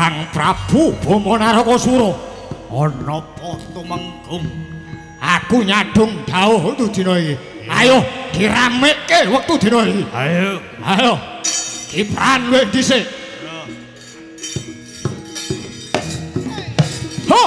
Kakang Prabu Bomonarokosuro ana apa tumenggung aku nyadung dawuh wektu dina iki ayo diramekke wektu dina iki ayo Kipran wis dhisik ho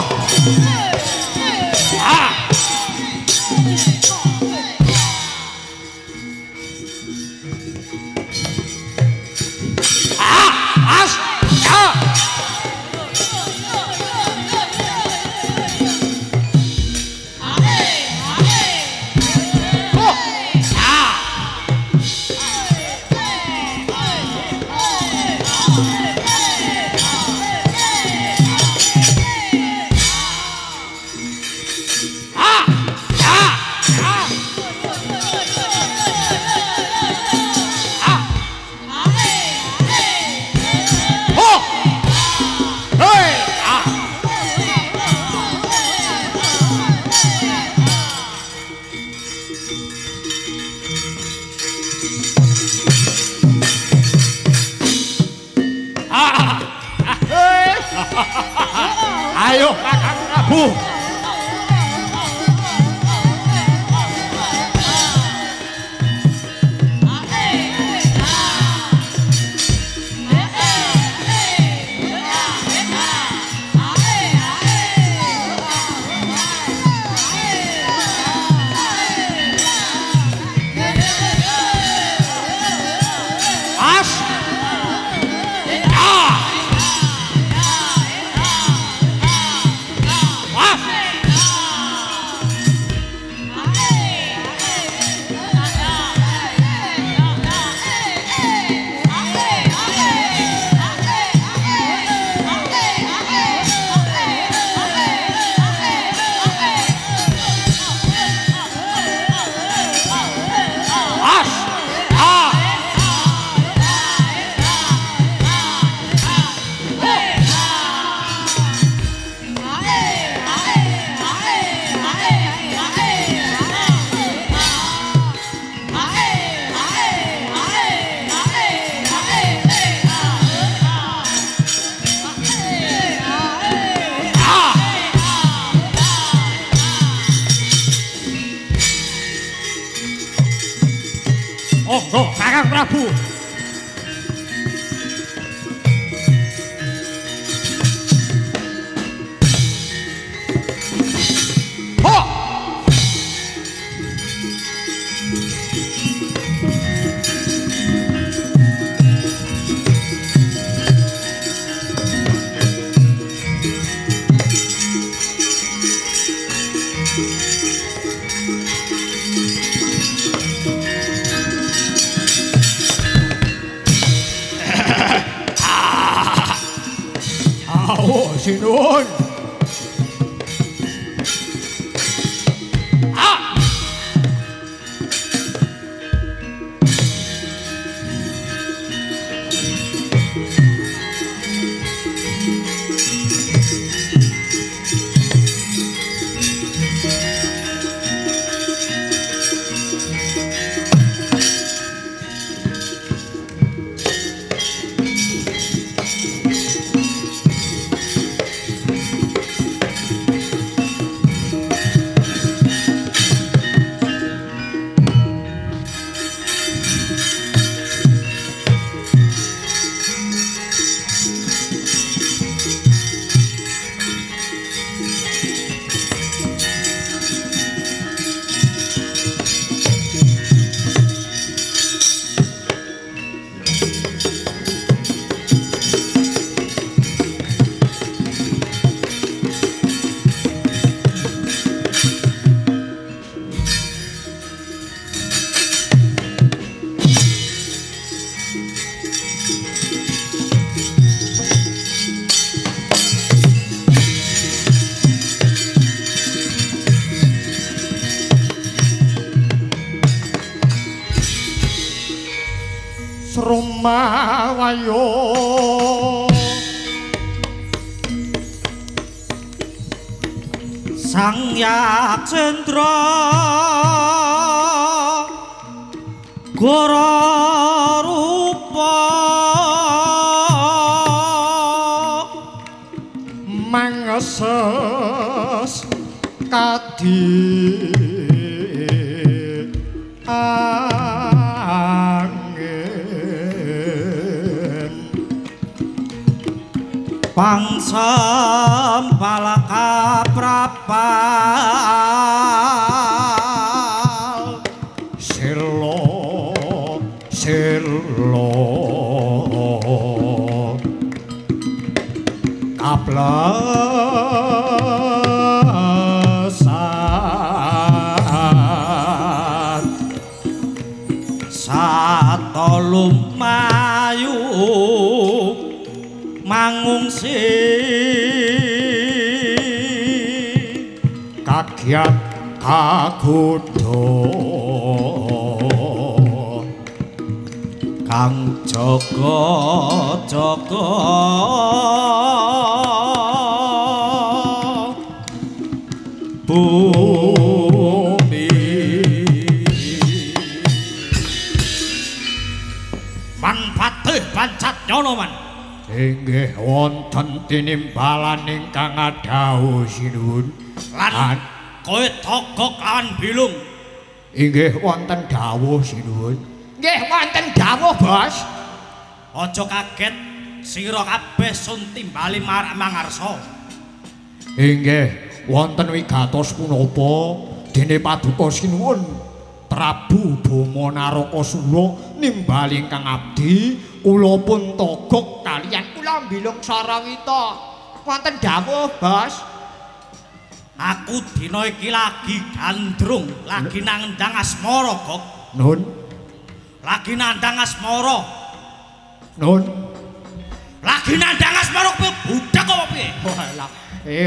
ayo Kakang Prabu monggo Kakang Prabu Sinun Srumawayo Sang Yaksendra Gora rupa reses kadi angin pangsam palaka prapal sirlo kaplesan sato lumayu mangungsi kagiat kagodha kang jaga-jaga bumi manfaatih pancat nyono man inggih wonten tinimbalan ingkang adhawuh sinuwun lan kowe togok lawan bilung inggih wonten dawuh sinuwun nggih wonten dawuh bos aja kaget sira kabeh sun timbali marak mangarsa inggih wonten wigatos punapa dene paduka sinuwun Prabu Bama Narakasura nimbali ingkang abdi kula pun togok kaliyan kula mbilung Sarawita wonten dawuh bos aku dina iki lagi gandrung lagi nandhang asmara kok nun lagi nandhang asmara nun lagi nandhang asmara kowe budak apa piye walah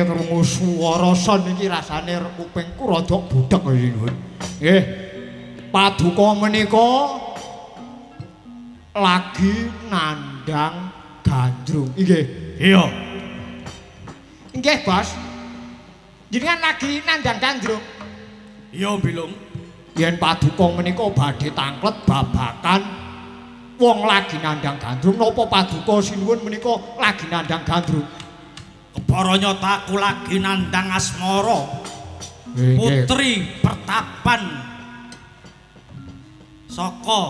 krungu swara son iki rasane kupingku rada budhek iki nun nggih paduka menika lagi nandhang gandrung nggih iya nggih bos jenengan lagi nandhang gandrung iya bilung yen paduka menika badhe tanglet babakan wong lagi nandhang gandrung napa paduka sinuwun menika lagi nandhang gandrung kepara nyata aku lagi nandhang asmara putri pertapan saka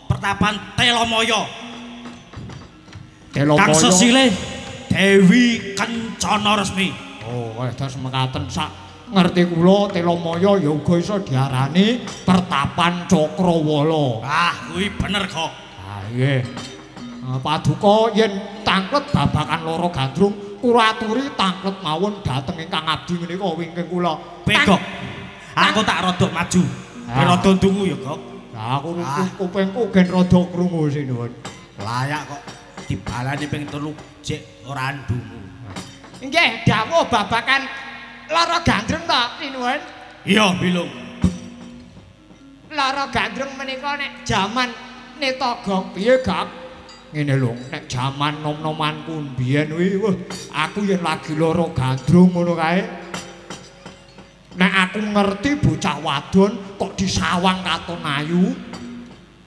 pertapan Telomoyo kang sesilih Dewi Kencana Resmi oh terus mekaten sak ngerti kula Telomoyo ya uga iso diarani pertapan Cakrawala ah kuwi bener kok ah nggih paduka yen tanglet babakan loro gandrung kula aturi tanglet mawon dhateng ingkang abdi menika wingking kula pegok aku tak rada maju rada ndungu ya kok aku kupingku gen rada krungu sinuwun layak kok dibalani ping 3 jek ora ndungu nggih dawuh babakan lara gandrung to sinuwun iya bilung lara gandrung menika nek jaman netaga piye gak ngene lho nek jaman nom-nomanku mbiyen kuwi aku yen lagi lara gandrung ngono kae nek aku ngerti bocah wadon kok disawang katon ayu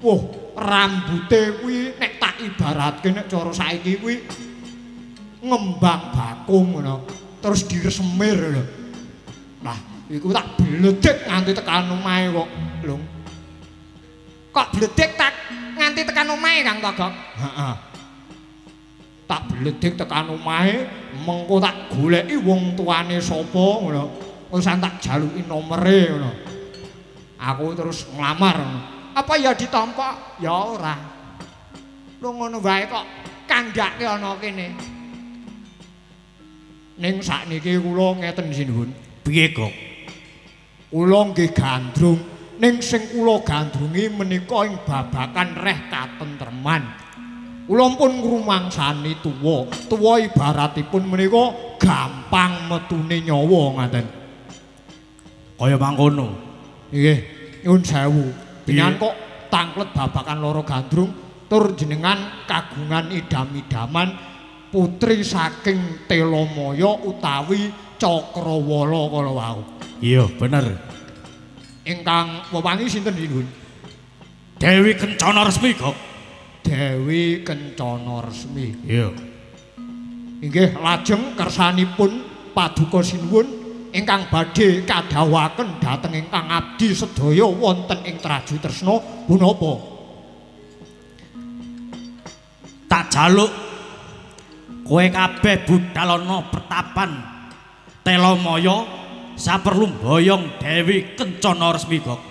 wah rambute kuwi nek tak ibaratke nek cara saiki kuwi ngembang bakung ngono terus diresemir lho nah iku tak bledek nganti tekan omahe kok lho kok bledek tak nganti tekan omahe Kang Togok heeh tak bledek tekan omahe mengko tak goleki wong tuane sapa ngono urusan tak jaluki nomere ngono. Aku terus nglamar ngono. Apa ya ditampa? Ya ora. Lho ngono wae kok kandhake ana kene. Ning sakniki kula ngeten sinuwun. Piye, Kok? Kula nggih gandrung, ning sing kula gandrungi menika ing babakan reh katentreman. Kula pun ngrumangsani tuwa. Tuwa ibaratipun menika gampang metune nyawa ngaten. Kaya mangkono. Nggih, nyuwun sewu. Jenengan kok tanglet babakan loro gandrung tur jenengan kagungan idam-idaman putri saking Telomoyo utawi Cakrawala kala wau. Iya, bener. Ingkang wewangi sinten niku? Dewi Kencana Resmi, Kok. Dewi Kencana Resmi. Iya. Inggih lajeng kersanipun paduka sinuwun ingkang badhe kadhawaken dhateng ingkang abdi sedaya wonten ing Traju Tresna punapa? Tak jaluk kowe kabeh budhal ana pertapan Telamaya saperlu mboyong Dewi Kencana Resmi Gok.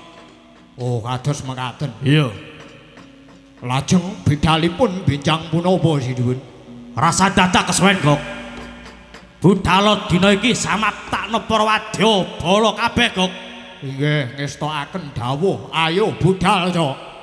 Oh, kados mekaten. Iya. Lajeng bidalipun benjang punapa sinuwun? Rasa dadak kesuwen Gok. Budhal dina iki samaktakna para wadya bala kabeh Gok. Nggih, ngestakaken dawuh. Ayo budhal, Cok.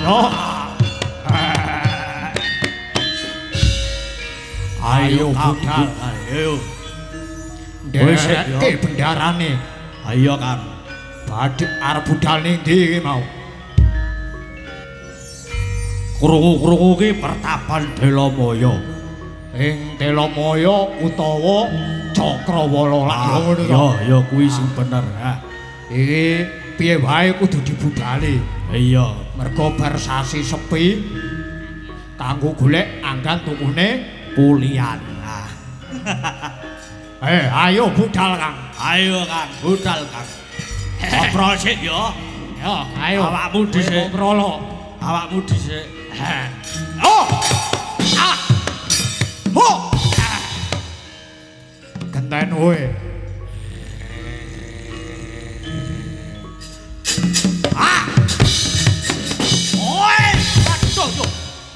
Oh. Ayo budal, ayo. Ndereke bendarane. Ayo Kang. Badhe arep budal ning ndi mau? Krungu-krungu ki pertapan Delamaya. Ing Delamaya utawa Cakrawala lak ngono to. Ya kuwi sing bener. Iki piye wae kudu dibudali. Iya, Mergo bar sasi sepi kanggo golek anggan tukune pulian. Ayo budal Kang. Ayo Kang, budal Kang. Ngobrol sik ya. Ya, ayo. Awakmu dhisik. Ngobrol. Awakmu dhisik. Oh! Ah! Ho! Genten kowe. Ah! Oi! Waduh yo.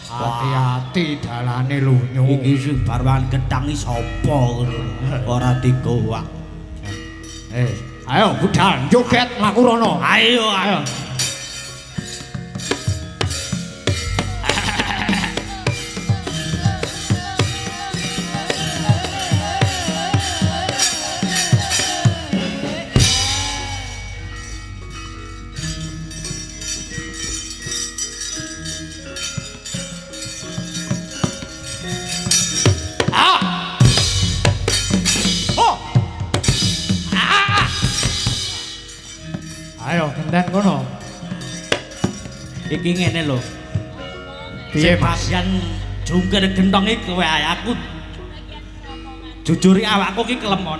Hati-hati dalane lunyu. Iki sing barwan gedang iki sapa ngono. Ora digowak. Ayo budal joget mlaku rono. Ayo, ayo. Ayo genten ngono. Iki ngene lho. Piye Mas? Pasian jungkir gentong iki kowe ae aku. Jujuri awakku ki kelemon.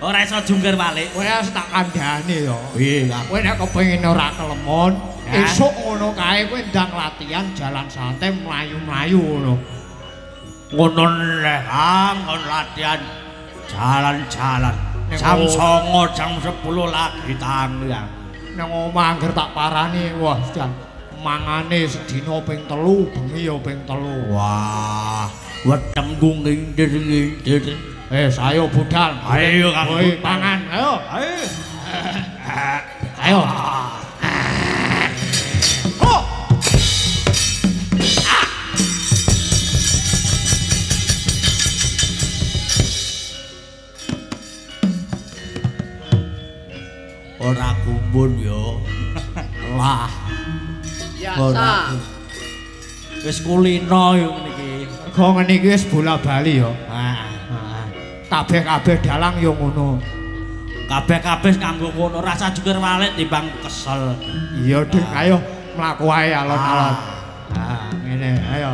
Ora iso jungkir balik. Kowe wis tak kandhani yo. Piye, Kang? Kowe nek kepengin ora kelemon, Ya. esuk ngono kae kowe ndang latihan jalan santai mlayu-mlayu ngono. Ngono leh, Kang, kon latihan jalan-jalan. Ning Jam o- 09.00 jam 10 lagi tangi, Kang. Nang omah angger tak parani, wah jan mangane sedina ping 3, bengi ya ping 3. Wah, wedem ngindir-ngindir. Ayo budal. Ayo, Kang, Kowe budal. pangan, ayo. Ayo. Ayo. Oh! Ora gumun yo. Lah, Ora. Wis kulino yo ngene iki. mergo ngene iki wis bola-bali yo. Ah, Kabeh-kabeh dalang yo ngono. kabeh-kabeh kanggo ngono rasa jungkir balik timbang kesel. Iya, Dik, ayo mlaku wae alon-alon. Ngene, ayo.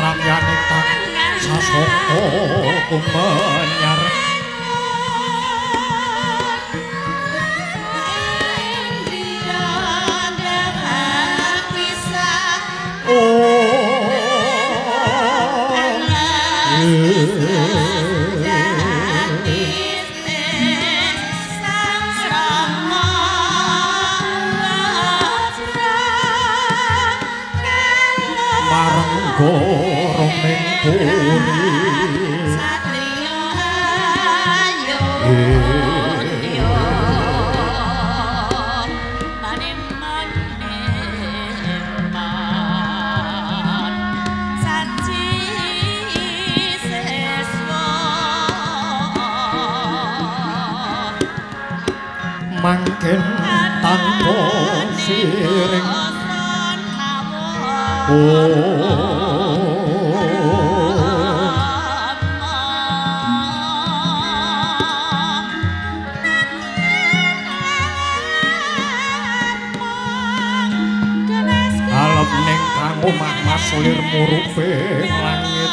Ramyaning tan sasoko kumaya Satrio ayo yo manem-manem saji seswa mangken tanpa siring Alep ning kang omah Mas lir murupe langit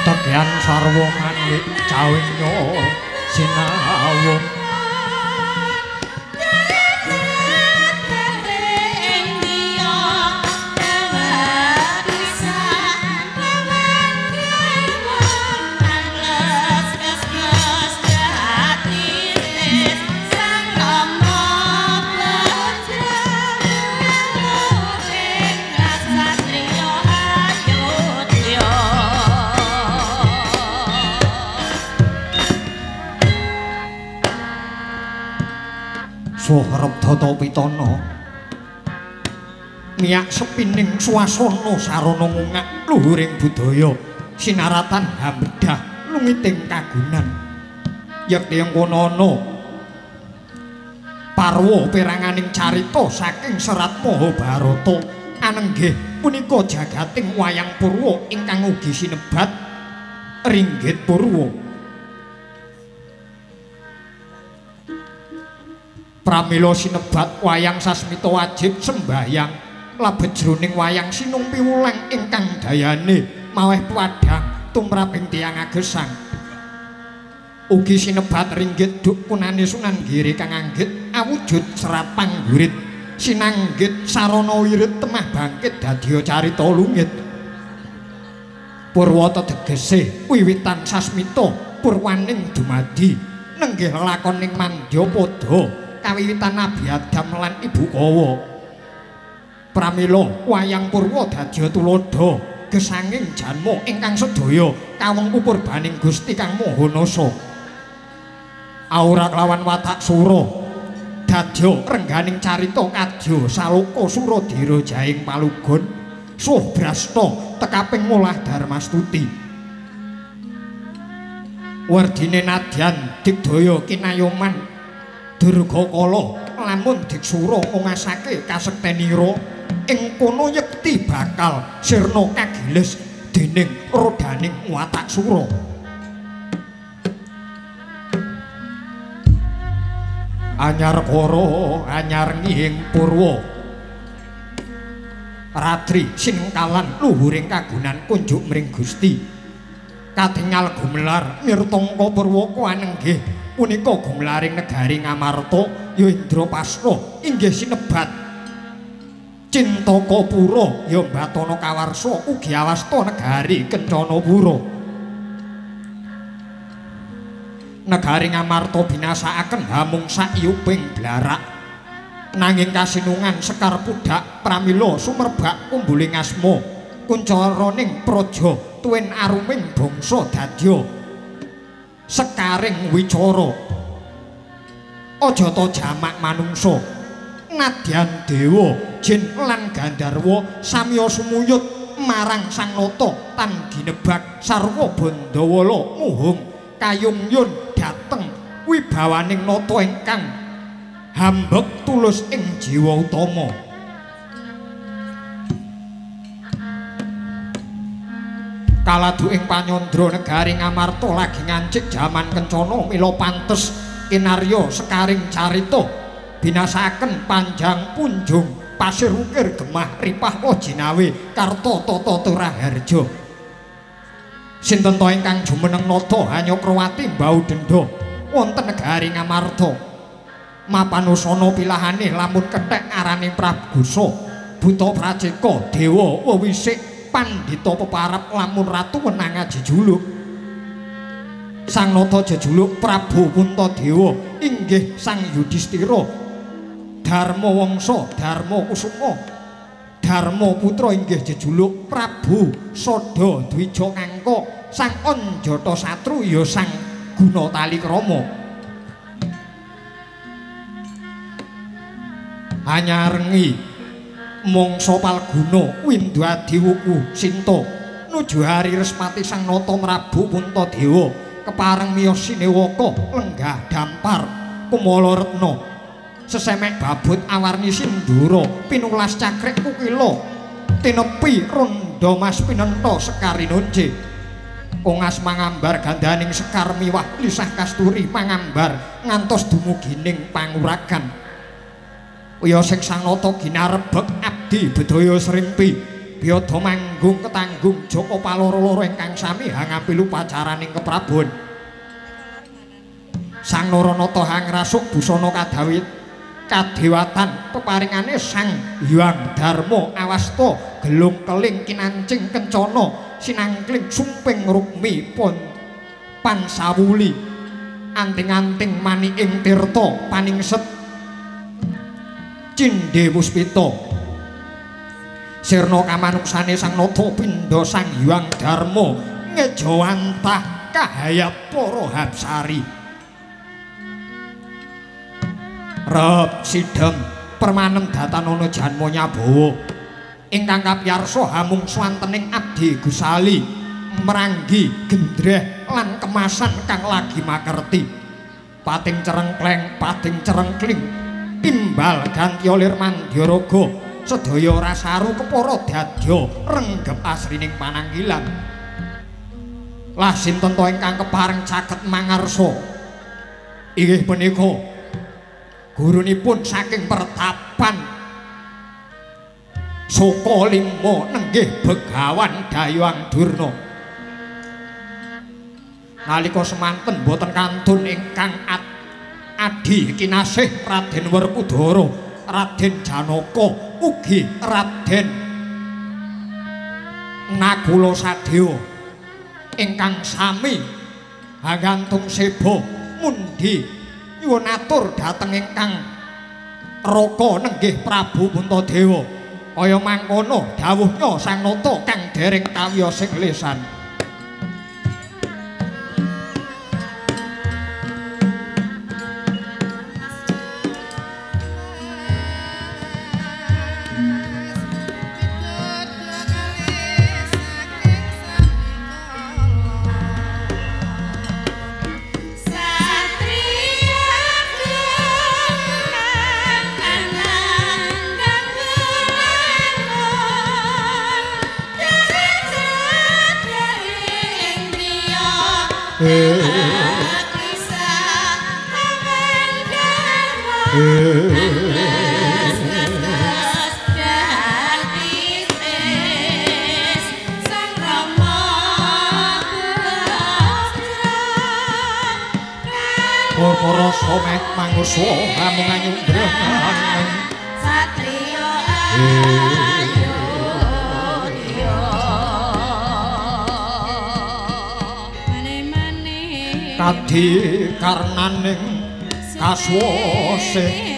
Tegian sarwa manik cawingnya sinawung Sohrep Tata Pitana miyak sepining swasana sarana ngungak luhuring budaya sinaratan hambedah lungiting kagunan yekti engkono ana parwa peranganing carita saking Serat Mahabharata anenggih punika jagating wayang purwa ingkang ugi sinebat Ringgit Purwa. Pramila sinebat wayang sasmita wajib sembahyang labet jroning wayang sinumpi wulang ingkang dayane maweh padhang tumraping tiyang agesang. Ugi sinebat ringgit duk punane Sunan Giri kang anggit awujud serat panggurit sinanggit sarana wirid temah bangkit dadya carita lungit. Purwa tegese wiwitan sasmita purwaning dumadi nenggih lakoning mandyapada kawiwitan Nabi Adam lan Ibu Kawa. Pramila wayang purwa dadya tulodo gesanging janma ingkang sedaya kaweng purbaning Gusti Kang Maha Nasa. Aura lawan watak sura dadya rengganing carita kadya saloka Suradira jaing palugon suh brasta tekaping ngolah Darmastuti. Wardine nadyan digdaya kinayoman Durgakala lamun diksura ngungasake kasektenira ing kono yekti bakal sirna kagiles dening rodaning watak sura. Anyar kara anyar ngihing purwa ratri sinengkalan luhuring kagunan kunjuk mring Gusti katingal gumelar mirtangka purwa kuanenggih punika gumelaring negari Ngamarta ya Indrapasta inggih sinebat Cintakapura ya Batana Kawarsa ugi awasta negari Kencanapura. Negari Ngamarta binasakaken hamung saiyuping blarak. Nanging kasinungan Sekar Pudhak pramila sumerbak kumbuling asma kuncaraning praja tuwin aruming bangsa dadya Sekaring wicara aja ta jamak manungsa nadyan dewa jin lan gandharwa samya sumuyut marang Sang Nata tan ginebak sarwa Bandawala muhung kayungyun dhateng wibawaning nata ingkang hambek tulus ing jiwa utama. Kaladu ing panyandra negari Ngamarta lagi ngancik jaman kencana mila pantes kinarya Sekaring carita binasakaken panjang punjung pasir ukir gemah ripah wajinawe karta tata turaharja. Sinten ta ingkang jumeneng nata Hanyakrawati mbau denda wonten negari Ngamarta. Mapanusana pilahane lamun kethek arane Prabusa Buta Prajeka dewa wewisik pandhita peparap lamun ratu wenang jejuluk. Sang Nata jejuluk Prabu Puntadewa inggih Sang Yudhistira Dharma Wangsa Dharma Kusuma Dharma putra inggih jejuluk Prabu Sada Dwija Ngangka Sang Anjata Satru ya Sang Gunatali Krama. Hanyarengi mangsa palguna Windwadi wuku Sinta nuju hari resmati Sang Nata Prabu Puntadewa kepareng miyos Sinewaka lenggah dampar Kumala Retna sesemek babut awarni sindura pinulas cakrik kukila tinepi ronda mas pinenta Sekarinunje ongas mangambar gandaning Sekar miwah lisah kasturi mangambar ngantos dumugining panguragan. Uya sing Sang Nata ginarebek abdi bedaya srimpi biyada manggung ketanggung Jaka paloro-loro ingkang sami hangampilu pacaraning keprabon. Sang Naranata hangrasuk busana kadawit kadewatan peparingane Sang Hyang Darma awasta gelung keling kinancing kencana sinangkling sumping rukmi pon pansawuli anting-anting mani ing tirta paningset cindhe puspita sirna kamanuksane Sang Nata pindha Sang Hyang Darma ngejawantah kahayat para hapsari. Rep sidhem permanem datanana janma nyabawa ingkang kapiyarsa hamung swantening abdi Gusali meranggi gendreh lan kemasan kang lagi makerti pating cerengkleng pating cerengkling timbal ganti olir mandyaraga sedaya rasaru kepara dadya renggep asrining pananggilan. Lah sinten ta ingkang kepareng caket mangarsa inggih punika gurunipun saking pertapan Sokalima nenggih Begawan Dayang Durna. Nalika semanten boten kantun ingkang adi kinasih Raden Werkudara, Raden Janaka ugi Raden Nakula Sadewa ingkang sami gantung seba mundi nyuwun atur dhateng ingkang raka nenggih Prabu Puntadewa. Kaya mangkono dawuhnya Sang Nata kang dereng kawiyosing lesan. Para somek manguswa hamung anyundra satriya Kadi karnaning kaswase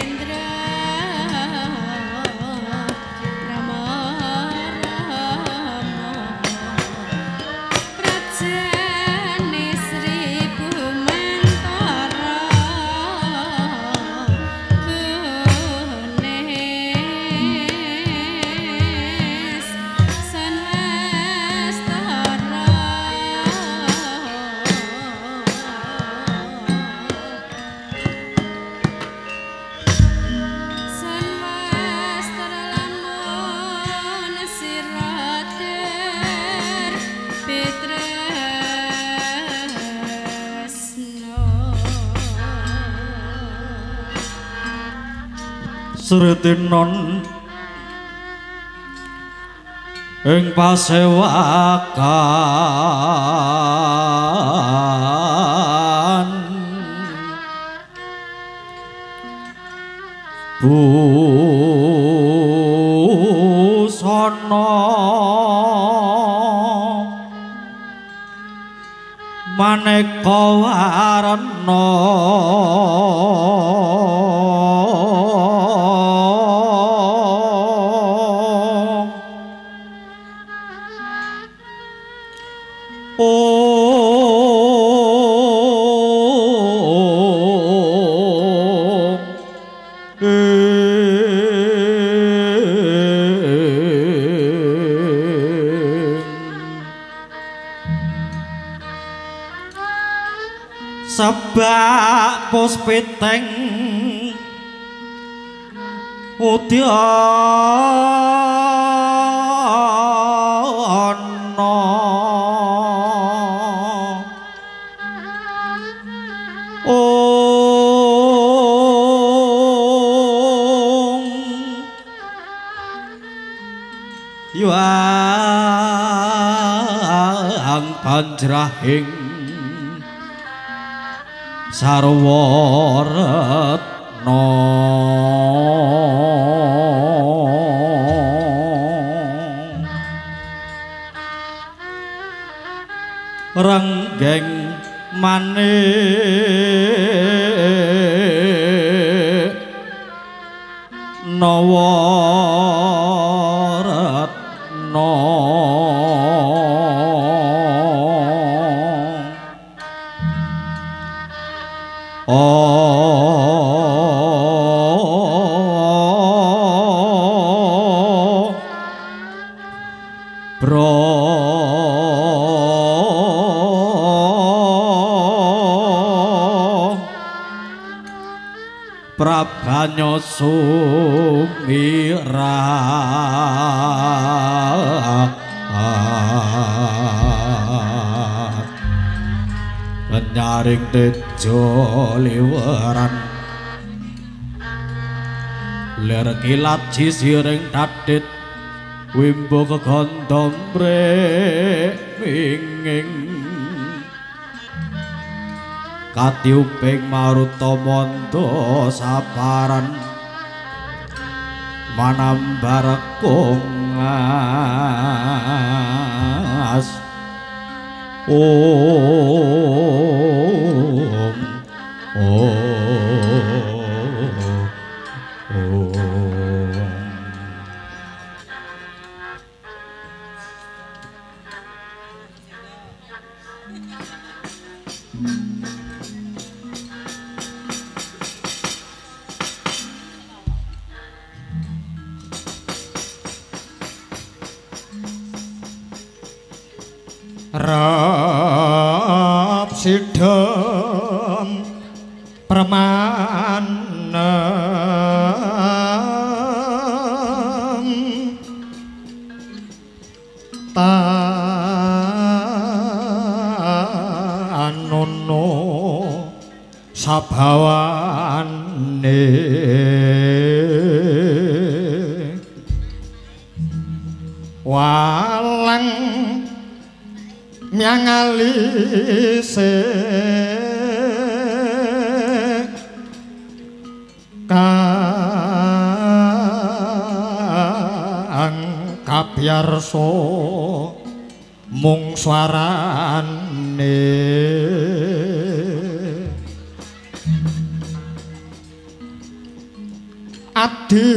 Sretinon ing pasewakan busana maneka warna sebak puspiteng udyana yang panjrahing sarwa retna renggeng manik nawa retna Prabanya sumira penyaring tejo liweran lir kilat sisiring dadit wimbo kegondom mringing katiuping maruta manda saparan manambar kongas rap sidem permanem tanono sabawane walang nyangalise biarsa mung swarane adi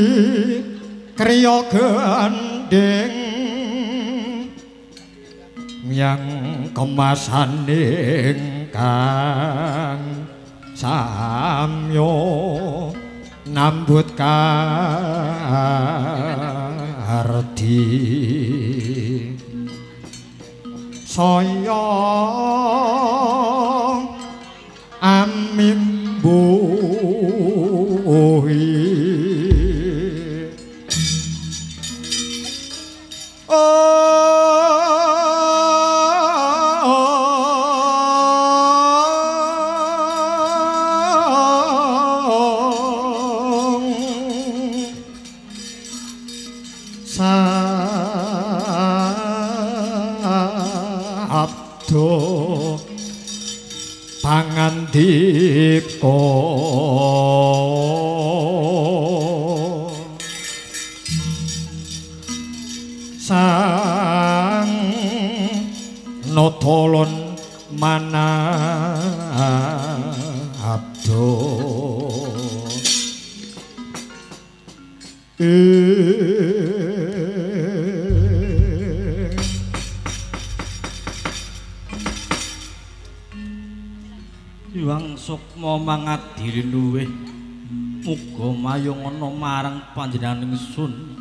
kriya gendeng yang kemasaning kang samyo nambut kardi saya amimbuhi sabdo pangandika sang notolon manabdo Hyang Sukma mangadili luweh muga mayung ana marang panjenengan ingsun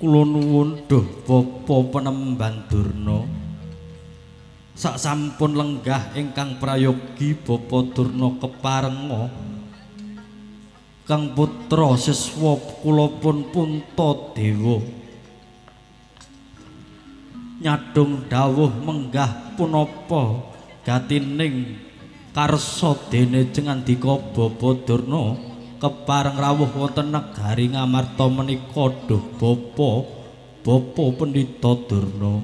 kula nuwun duh Bapa Penemban Durna saksampun lenggah ingkang prayogi Bapa Durna keparenga kang putra siswa kula pun Puntadewa nyadong dawuh menggah punapa gatining karsa dene jengandika Bapa Durna kepareng rawuh wonten negari Ngamarta menika duh Bapa Pendhita Durna.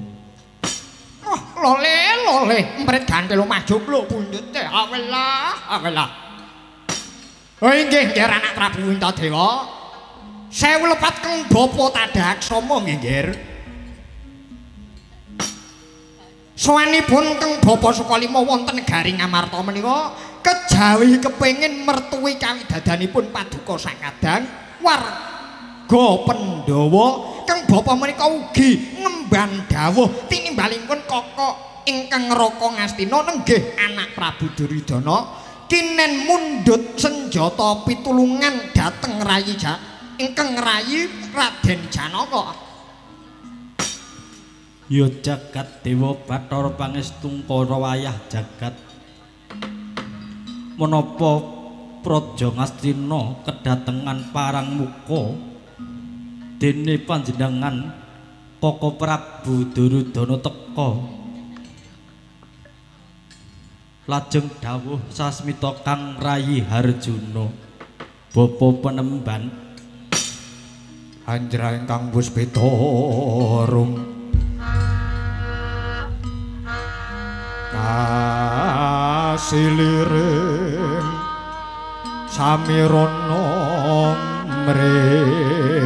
Lole mret gantel maju lho pundhute awelah. Oh inggih anak Prabu Wintadewa. Sewu lepat keng Bapa Tadaksama nggih. Sowanipun keng Bapa Sukalima wonten negari Ngamarta menika kejawi kepengin mertui kawidadanipun paduka sakadang warga Pandhawa keng Bapa menika ugi ngemban dawuh tinimbalipun koko ingkang Raka Ngastina nenggih anak Prabu Duryudana kinen mundhut senjata pitulungan dhateng rayi ingkang rayi Raden Janaka. Ya jagat Dewa Bathara Pangestungkara wayah jagat menapa Praja Ngastina kedatengan parang muka dene panjenengan Koko Prabu Duryudana teka lajeng dawuh sasmita Kang Rayi Harjuna Bapa Penemban Anjra ingkang Puspita kasiliring samirana mret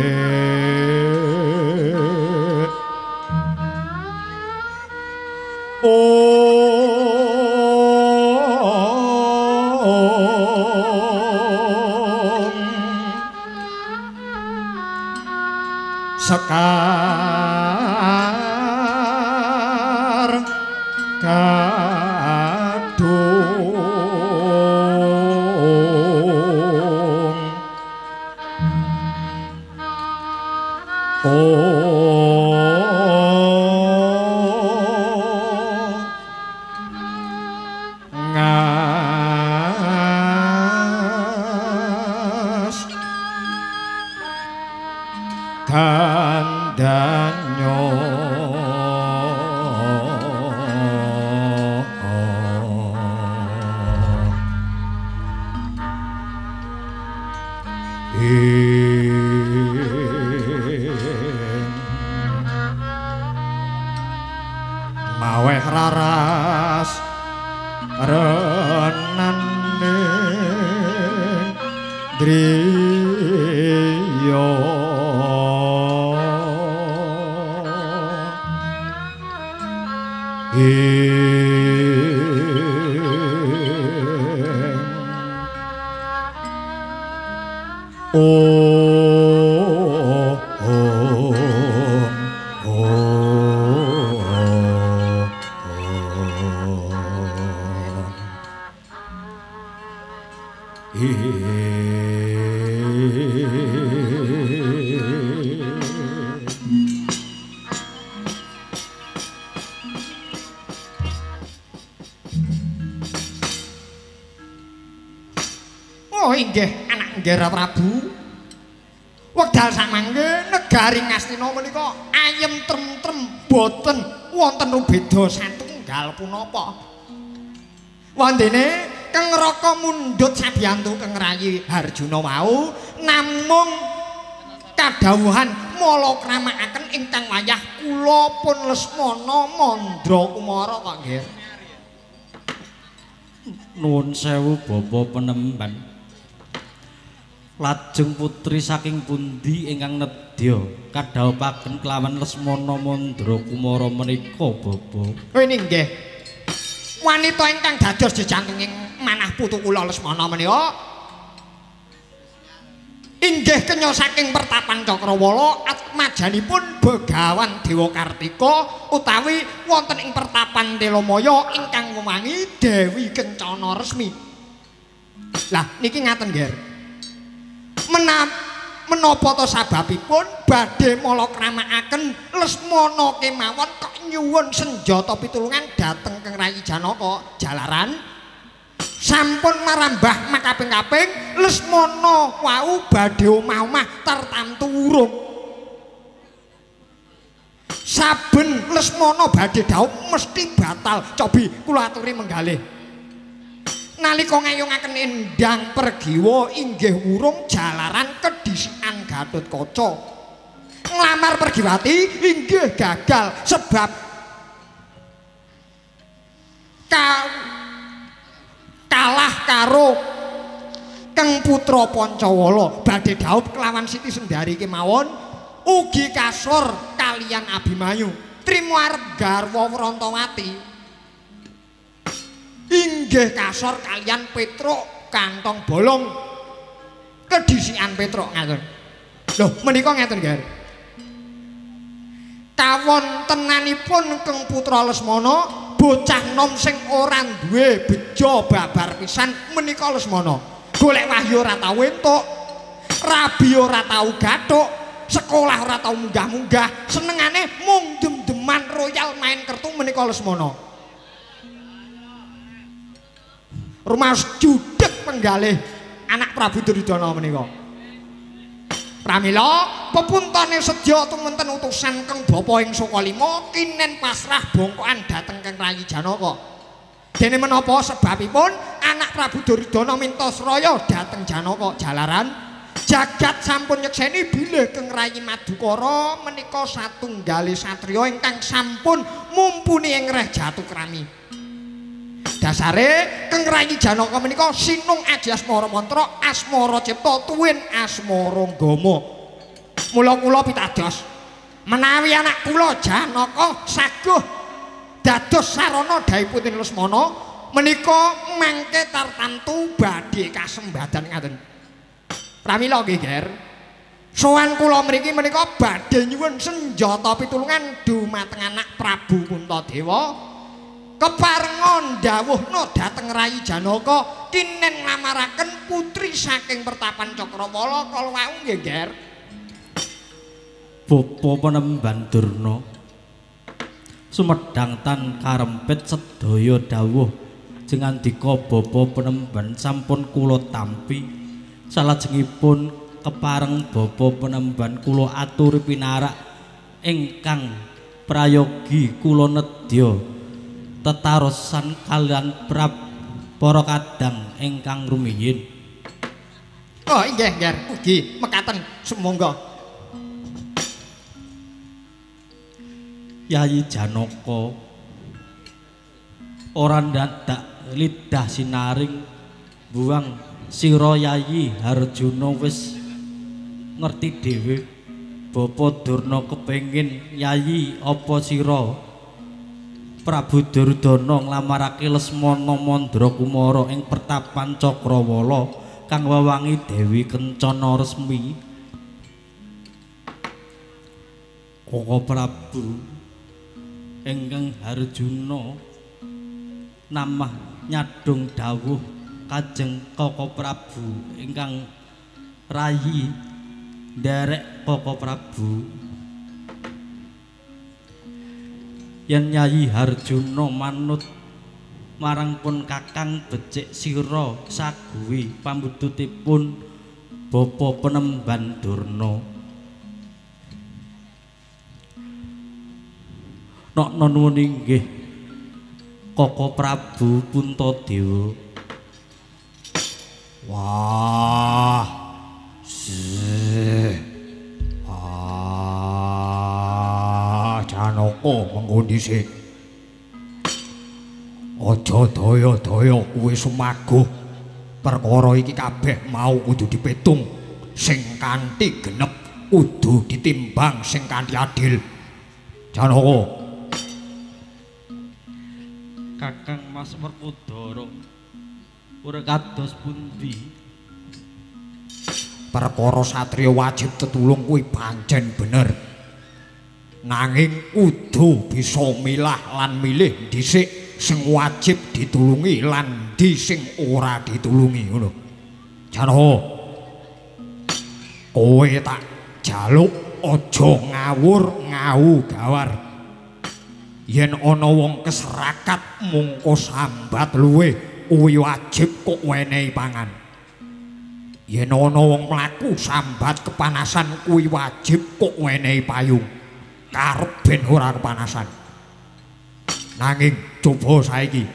sekar kadung ngas kandanyo maweh raras renane driya Oh inggih anak Nggara Prabu. Wekdal samangke negari Ngastina menika ayem trem-trem boten wonten beda satunggal punapa. Wondene Kang Raka mundhut sabiyantu Kang Rayi Harjuna wau namung kadhawuhan malakramakaken ingkang wayah kula pun Lesmana Mandra Kumara kok nggih. Nuwun sewu Bapa Penemban. Lajeng putri saking pundi ingkang nedya kadhawuhaken kelawan Lesmana Mandra Kumara menika Bapa? Oh inggih. Wanita ingkang dados jejantunging manah putu kula Lesmana menika inggih kenya saking pertapan Cakrawala atmajanipun Begawan Dewa Kartika utawi wonten ing pertapan Telamaya ingkang ngumangi Dewi Kencana Resmi. Lah niki ngaten nggih. Menapa to sababipun badhe malakramakaken Lesmana kemawon kok nyuwun senjata pitulungan dhateng Kang Rayi Janaka jalaran sampun marambah makaping-kaping Lesmana wau badhe omah-omah tartamtu urung. Saben Lesmana badhe dhaup mesti batal. Cobi kula aturi menggalih. Nalika ngayungaken endang pergiwa inggih wurung jalaran kedhisikan Gatotkaca. Nglamar Pergiwati inggih gagal sebab kalah karo Kang Putra Pancawala badhe dhaup kelawan Siti Sendari kemawon ugi kasor kaliyan Abimanyu trima arep garwa Wrantawati. Inggih kasor kalian Petruk kantong bolong kedhisikan Petruk ngaten. Lho menika ngeten nggih. Kawontenanipun Kang Putra Lesmana bocah nom sing ora duwe beja babar pisan menika Lesmana. Golek wahyu ora tau entuk, rabi ora tau gathuk, sekolah ora tau munggah-munggah, senengane mung dem-deman royal main kertu menika Lesmana. Rumaos judeg penggalih anak Prabu Duryudana menika. Pramila pepuntane sedya tumenten utusan Kang Bapa ing Sukalima kinen pasrah bongkokan dhateng Kang Rayi Janaka. Dene menapa sebabipun anak Prabu Duryudana mintos raya dhateng Janaka jalaran jagat sampun nyekseni bilih Kang Rayi Madukara menika satunggali satriya ingkang sampun mumpuni ing reh Jatukrami. Dasare Kang Rayi Janaka menika sinung aji asmara mantra asmara cipta tuwin asmara gama. Mula kula pitados menawi anak kula Janaka saguh dados sarana dhaipun Lesmana menika mangke tartamtu badhe kasembadan ngaten. Pramila nggih, Ger. Sowan kula mriki menika badhe nyuwun senjata pitulungan dumateng anak Prabu Puntadewa. Keparengon dawuhna dhateng Rayi Janaka kinen nglamaraken putri saking pertapan Cakrawala kala wau nggih, Ger. Bapa Penemban Durna sumedhang tan karempit sedaya dawuh jengandika Bapa Penemban sampun kula tampi salajengipun kepareng Bapa Penemban kula aturi pinarak ingkang prayogi kula nedya tetarosan kalian para kadang ingkang rumiyin. Oh inggih nggih ugi mekaten sumangga. Yayi Janaka ora ndadak lidah sinaring buang sira Yayi Harjuna wis ngerti dhewe Bapa Durna kepengin Yayi apa sira Prabu Duryudana nglamarake Lesmana Mandrakumara ing pertapan Cakrawala kang wewangi Dewi Kencana resmi. Koko Prabu ingkang Harjuna namah nyadung dawuh Kajeng Koko Prabu ingkang rayi nderek Koko Prabu yen Nyai Harjuna manut marang pun Kakang becik sira saguhi pambudutipun Bapa Penemban Durna. Nok nuwun inggih Koko Prabu Puntadewa. Wah. Janaka mengko dhisik. Aja daya-daya kuwi sumaguh. Perkara iki kabeh mau kudu dipetung. Sing kanthi genep kudu ditimbang sing kanthi adil. Janaka. Kakang Mas Werkudara ora kados pundi? Perkara satriya wajib tetulung kuwi pancen bener. Nanging kudu bisa milah lan milih dhisik sing wajib ditulungi lan ndi sing ora ditulungi ngono. Janaka. Kowe tak jaluk aja ngawur ngau gawar. Yen ana wong keserakat mungko sambat luwih kuwi wajib kok wenehi pangan. Yen ana wong mlaku sambat kepanasan kuwi wajib kok wenehi payung. Karep ben ora kepanasan. Nanging coba saiki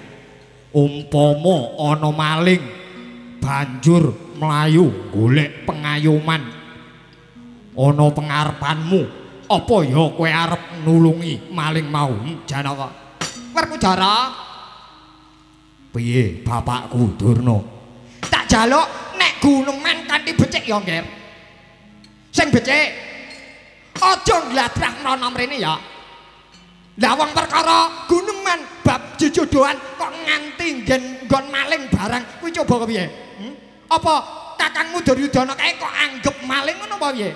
umpama ana maling banjur mlayu golek pengayoman ana pengarepanmu apa ya kowe arep nulungi maling mau? Janaka. Werkudara. Piye bapakku Durna? Tak jaluk nek guneman kanthi becik ya, Nger. Sing becik aja ngladrahno mrene ya. Lah wong perkara guneman bab jejodohan kok nganti nggon maling barang kuwi coba kepiye? Apa kakangmu Duryudana kae kok anggap maling ngono apa piye?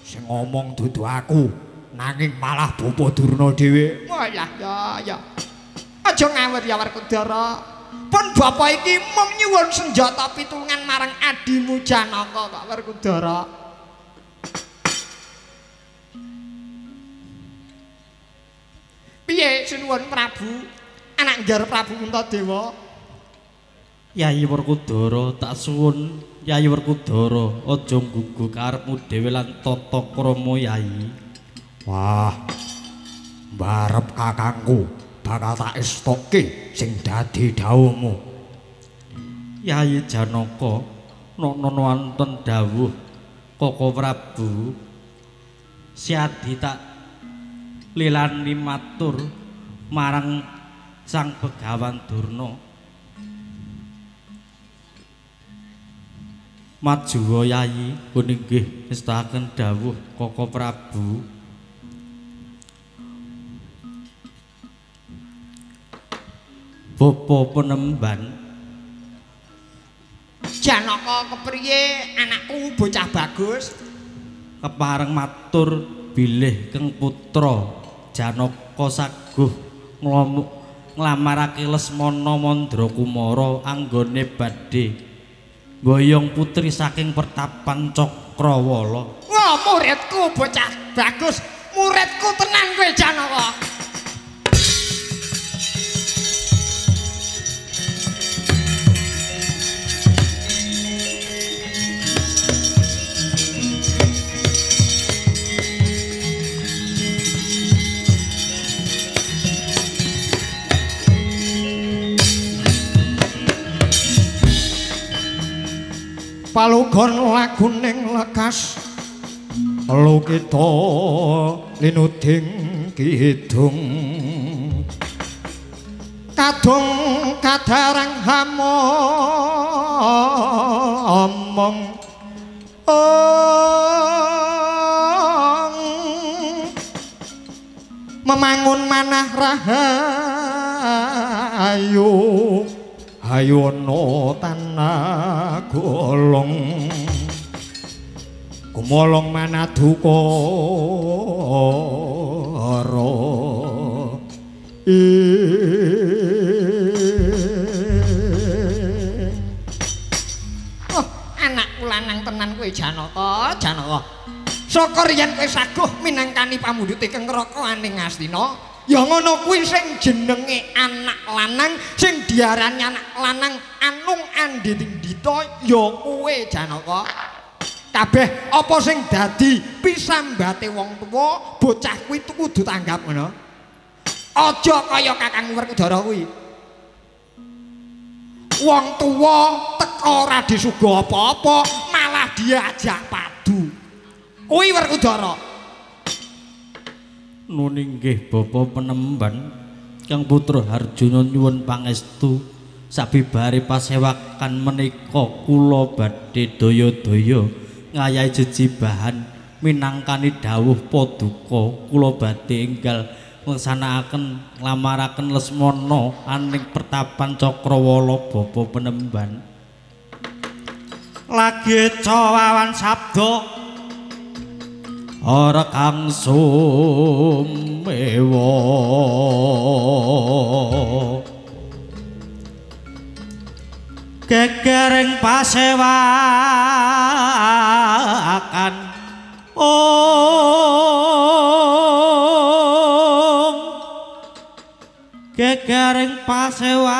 Sing ngomong dudu aku, nanging malah Bapa Durna dhewe. Wah ya. Aja ngawur ya Werkudara. Pun bapak iki mung nyuwun senjata pitulungan marang adimu Janaka kok Werkudara. Piye sinuwun Prabu? Anak nggar Prabu Puntadewa. Yayi Werkudara tak suwun Yayi Werkudara aja nggugu karepmu dhewe lan tata krama Yayi. Wah. Mbarep kakangku bakal tak estokke sing dadi dawuhmu. Yayi Janaka nono wonten dawuh Koko Prabu siadi tak lilani matur marang Sang Begawan Durna. Majuwa Yayi puninggih ngestahaken dawuh Koko Prabu. Bapa Penemban. Janaka kepriye anakku bocah bagus? Kepareng matur bilih Keng putra Janaka saguh nglamarake Lesmana Mandrakumara anggone badhe boyong putri saking pertapan Cakrawala. Wah, muridku bocah bagus. Muridku tenan kowe Janaka. Palugon laguning lekas lu kita linuding kidung kadung kadarang omong memangun manah rahayu ayo ayo no tanah golong kumolong manaduka anakku lanang tenan kowe Janaka saka riyen kowe saguh minangkani pamundhute Kang Raka aning Astina ya ngono kuwi sing jenenge anak lanang sing diarani anak lanang Anung Andindita ya kowe Janaka kabeh apa sing dadi pisambate wong tuwa bocah kuwi kudu tanggap ngono aja kaya Kakang Werkudara kuwi wong tuwa teka ora disuguh apa-apa malah diajak padu kuwi Werkudara nun inggih Bapa Penemban Kang Putra Harjuna nyuwun pangestu sabibare pasewakan menika kula badhe daya-daya ngayahi jejibahan minangkani dawuh paduka kula badhe enggal nglaksanakaken nglamaraken Lesmana aning pertapan Cakrawala Bapa Penemban lagi cawawan sabda ora kang sumewa gegering pasewakan gegering pasewakan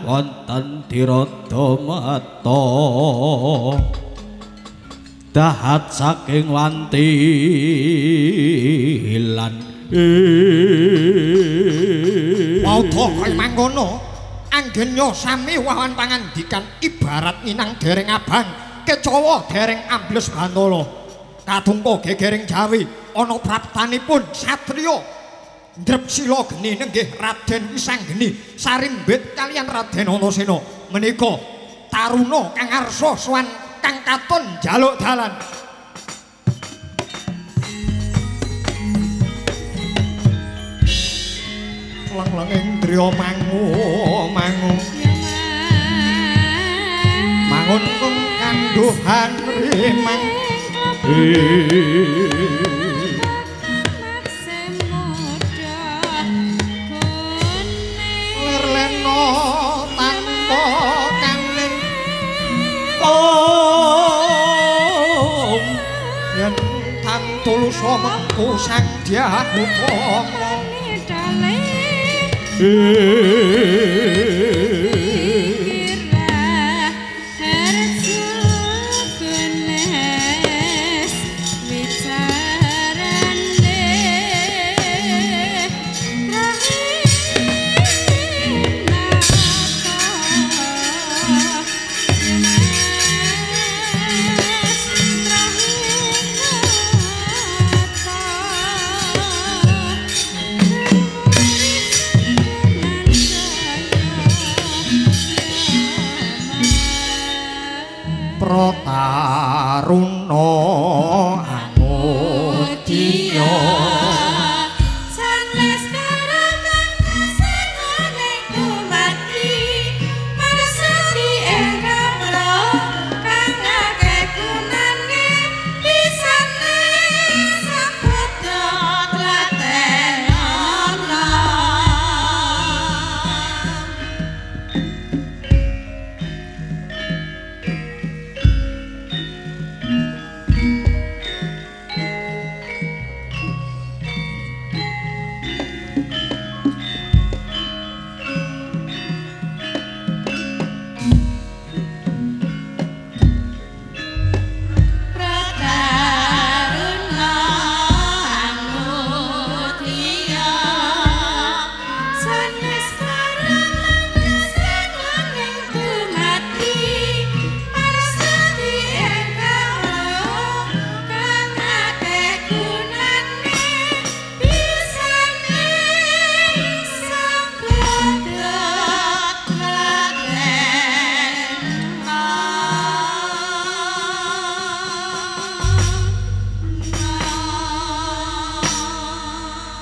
wonten tirata mata dahat saking wanti lan Wadha kaya mangkono anggennya sami wawan pangandikan ibarat minang dereng abang kecawa dereng ambles bantala kadungka gegering Jawi ana praptanipun satriya ndrep sila geni nenggih Raden Wisanggeni sarimbit kalian Raden Antasena menika taruna kang arsa sowan kang katon njaluk dalan lang-langing driya mangun kung kanduhan rimang lerleno tanpa kaning yen tan tulus mengku sang Dyahutama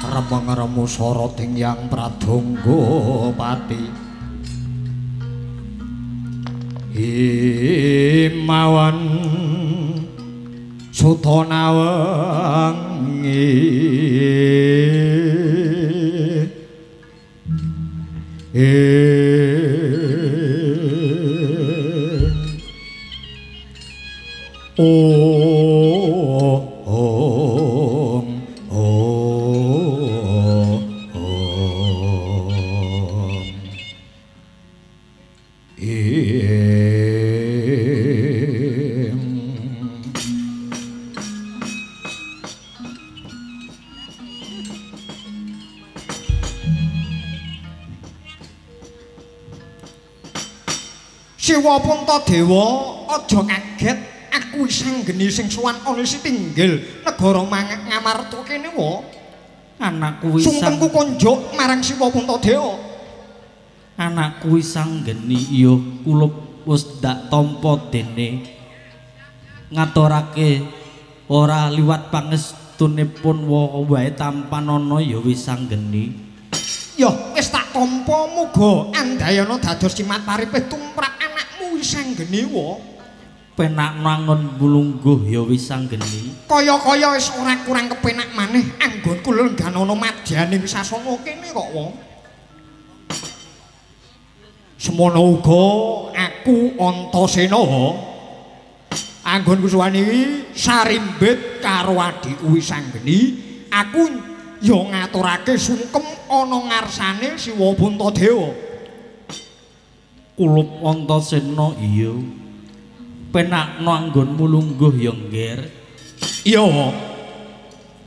remeng-remu soroting yang pradongga pati himawan sutana wengi Siwa Puntadewa aja kaget aku sanggeni sing sowan ana Sitinggil negara Ngamarta kene wa anakku wis sungkemku konjuk marang Siwa Puntadewa anakku wis sanggeni iya kulup wis dak tampa dene ngaturake ora liwat pangestunipun wae tampan ana ya wis sanggeni ya wis tak tampa muga andayana dados cimat paripih tumrap anakmu wis sanggeni wa penak nangon bulungguh ya wis sanggeni kaya-kaya wis ora kurang kepenak maneh anggonku lenggan ana madyaning sasana kene kok wong semono uga aku Antasena anggonku suwani sarimbit karo adikku wis sanggeni aku ya ngaturake sungkem ana ngarsane Siwa Puntadewa kulup Antasena iya penak anggonmu lungguh ya ngger iya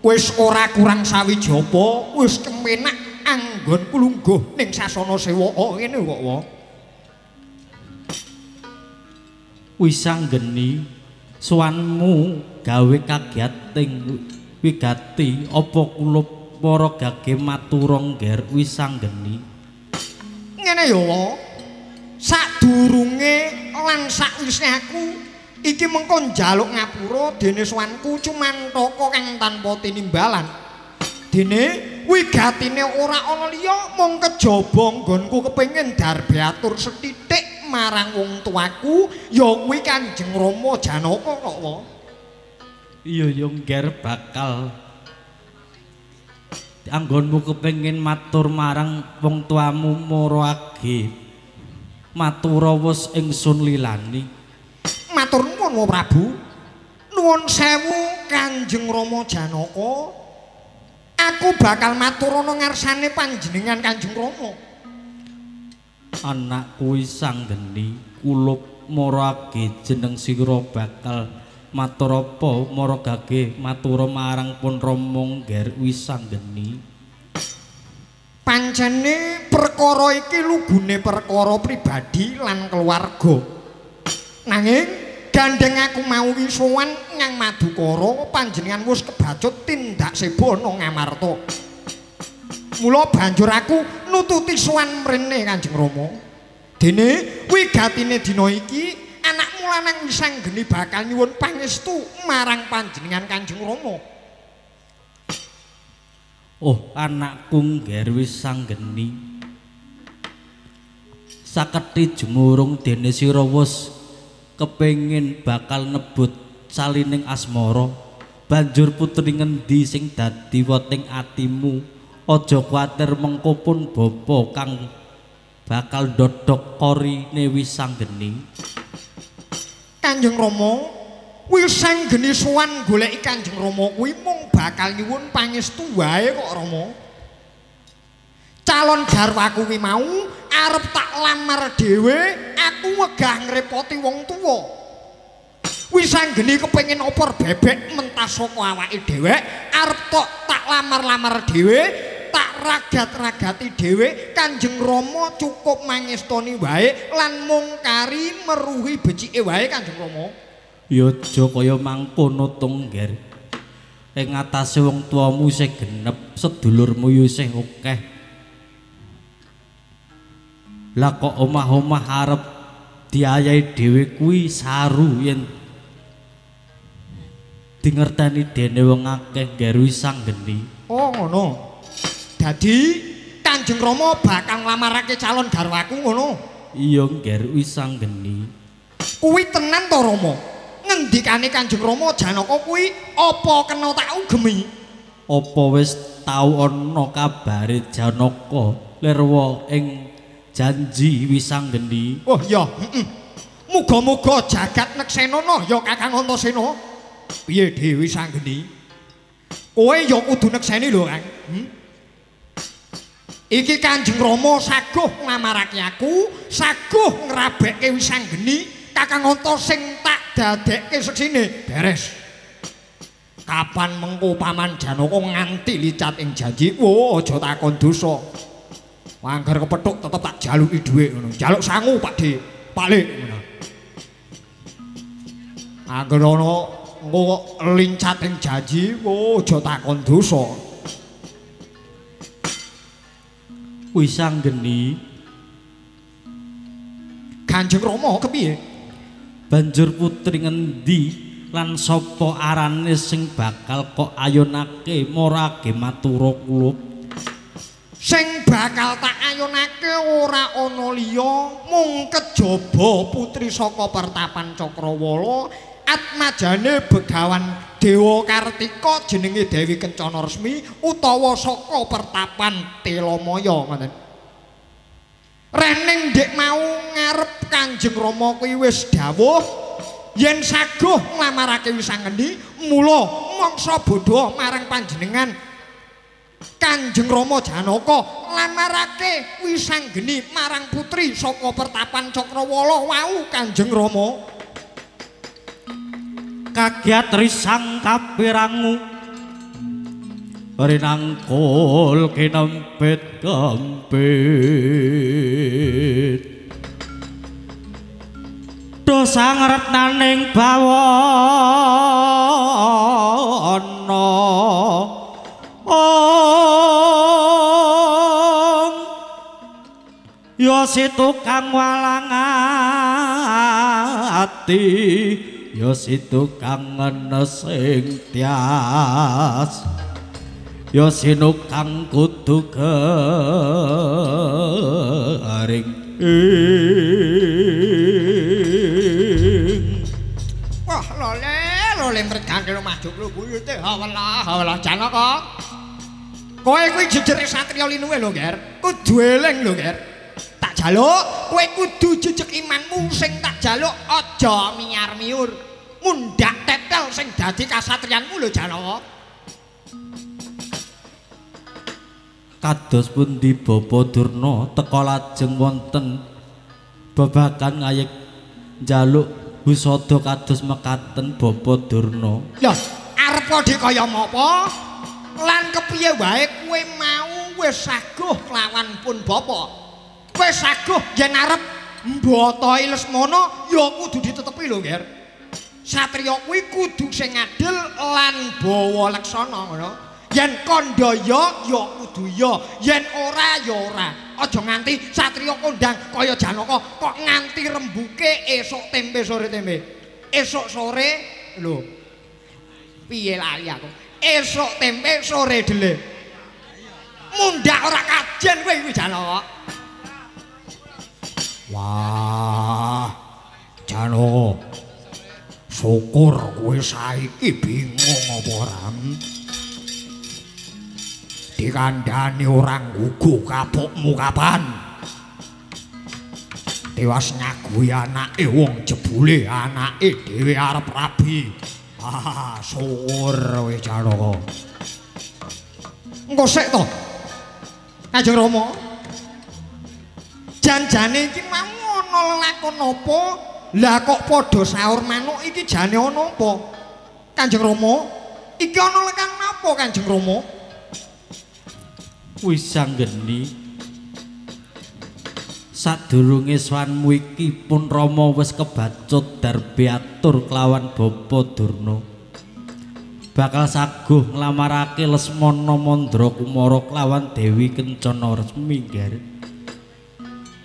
wis ora kurang sawijapa wis kemenak anggonku lungguh ning sasana sewaka ngene kok wa wis sanggeni suwanmu gawe kagiating wigati apa kulup para gage matura ngger wis sanggeni ngene ya wa sadurunge lan sakwise aku iki mengko njaluk ngapura dene suwanku Cumantaka kang tanpa tinimbalan dene wigatine ora ana liya mung kejaba nggonku kepengin darbe atur sethithik marang wong tuaku ya kuwi Kanjeng Rama Janaka kok wa iya yo ngger bakal anggonmu kepengin matur marang wong tuamu marake matura wis ingsun lilani matur nuwun wa Prabu nuwun sewu Kanjeng Rama Janaka aku bakal matur ana ngarsane panjenengan Kanjeng Rama anakku wis sanggeni kulup marake jeneng sira bakal matur apa maragake matura marang pun Rama ngger wis sanggeni pancene perkara iki lugune perkara pribadi lan keluarga nanging gandeng aku mau sowan nyang Madukara panjenengan wis kebacut tindak sebono Ngamarta mula banjur aku nututi sowan mrene Kanjeng Rama dene wigatine dina iki anakmu lanang wis sanggeni bakal nyuwun pangestu marang panjenengan Kanjeng Rama oh anakku ngger wis sanggeni sakethi jumurung dene sira wis kepengin bakal nebut salining asmara banjur putri ngendi sing dadi weting atimu aja kuwatir mengko pun bapa kang bakal dodok korine wis sanggeni Kanjeng Rama wis sanggeni sowan goleki Kanjeng Rama kuwi mung bakal nyuwun pangestu wae kok Rama calon garwaku kuwi mau arep tak lamar dhewe aku wegah ngrepoti wong tuwa wis sanggeni kepengin opor bebek mentas saka awake dhewe arep tak lamar-lamar dhewe tak ragat-ragati dhewe Kanjeng Rama cukup mangestoni wae lan mung kari meruhi becike wae Kanjeng Rama ya aja kaya mangkono tungger ing atase wong tuamu isih genep sedulurmu yo isih akeh lah kok omah-omah arep diayahi dhewe kuwi saru yen dingerteni dene wong akeh ngger wis sanggeni oh ngono dadi Kanjeng Rama bakal nglamarake calon garwaku ngono. Iya Nger wis sanggeni. Kuwi tenan to Rama? Ngendikane Kanjeng Rama Janaka kuwi apa kena tak ugemi? Apa wis tau ana kabare Janaka lirwa ing janji wis sanggeni? Oh iya, muga-muga jagat neksenana ya Kakang Antasena. Piye Dewi sanggeni? Kowe ya kudu nekseni lho Kang. Iki Kanjeng Rama saguh nglamarake aku, saguh ngrabekke wisanggeni Kakang Anta sing tak dadekke seksine. Beres. Kapan mengko paman Janaka nganti licat ing janji, wo aja takon dosa. Mangger kepethuk tetep tak jaluki dhuwit ngono. Jaluk sangu Pakde, balik ngono. Angger ana engko lincat ing janji, wo aja takon dosa. Wis sanggeni. Kanjeng Rama kepiye? Banjur putri ngendi lan sapa arane sing bakal kok ayunake morake matura kula? Sing bakal tak ayunake ora ana liya mung kejaba putri saka pertapan Cakrawala atmajane Begawan Dewa Kartika jenenge Dewi Kencana Resmi utawa saka pertapan Telamaya ngoten. Rening ndek mau ngarep Kanjeng Rama kuwi wis dawuh yen saguh nglamarake wisanggeni mula mangsa bodho marang panjenengan Kanjeng Rama Janaka nglamarake wisanggeni marang putri saka pertapan Cakrawala wau Kanjeng Rama. Kagiat risang kapirangu rinangkul kinempit-kempit dosa ngretnaning bawana ya si tukang walang ati ya si tukang sing tias ya sinukang kudu garing wah lole mregane maju lho kuwi teh hawalah Janaka. Kowe kuwi jejere satriya linuwe lho Ger, kudu eling lho Ger. Tak jaluk kowe kudu jejeg imanmu sing tak jaluk aja miyar-miyur. Mundhak tetel sing dadi kasatriyanmu lho Janaka. Kados pundi Bapa Durna teka lajeng wonten babagan ngayek njaluk husada kados mekaten Bapa Durna. Lho, arep padhe kaya mapa? Lan kepiye wae kowe mau wis saguh kelawan pun Bapa. Wis saguh yen arep mbotohi Lesmana ya kudu ditetepi lho, Ger. Satriya kuwi kudu sing adil lan bawa leksana ngono. Yen kandha ya kudu ya, yen ora ya ora. Aja nganti satriya kondang kaya Janaka kok nganti rembuke esuk tempe sore tempe. Esuk sore lho. Piye lali aku? Esuk tempe sore dele. Mundhak ora kajen kowe iki Janaka. Wah, Janaka. Syukur kowe saiki bingung apa ram. Dikandani orang gugu kapukmu kapan? Tewas nyagui anake wong jebule anake dhewe arep rabi. Ah, syukur kowe Janaka. Engko sik to. Kanjeng Rama. Janjane iki mau ana lelakon apa? Lah kok padha saur manuk iki jane ana apa? Kanjeng Rama, iki ana lekan apa Kanjeng Rama? Wis sanggeni sadurunge swanmu iki pun Rama wis kebacut darbe atur kelawan Bapa Durna bakal saguh nglamarake Lesmana Mandra Kumara kelawan Dewi Kencana Resmi Ger.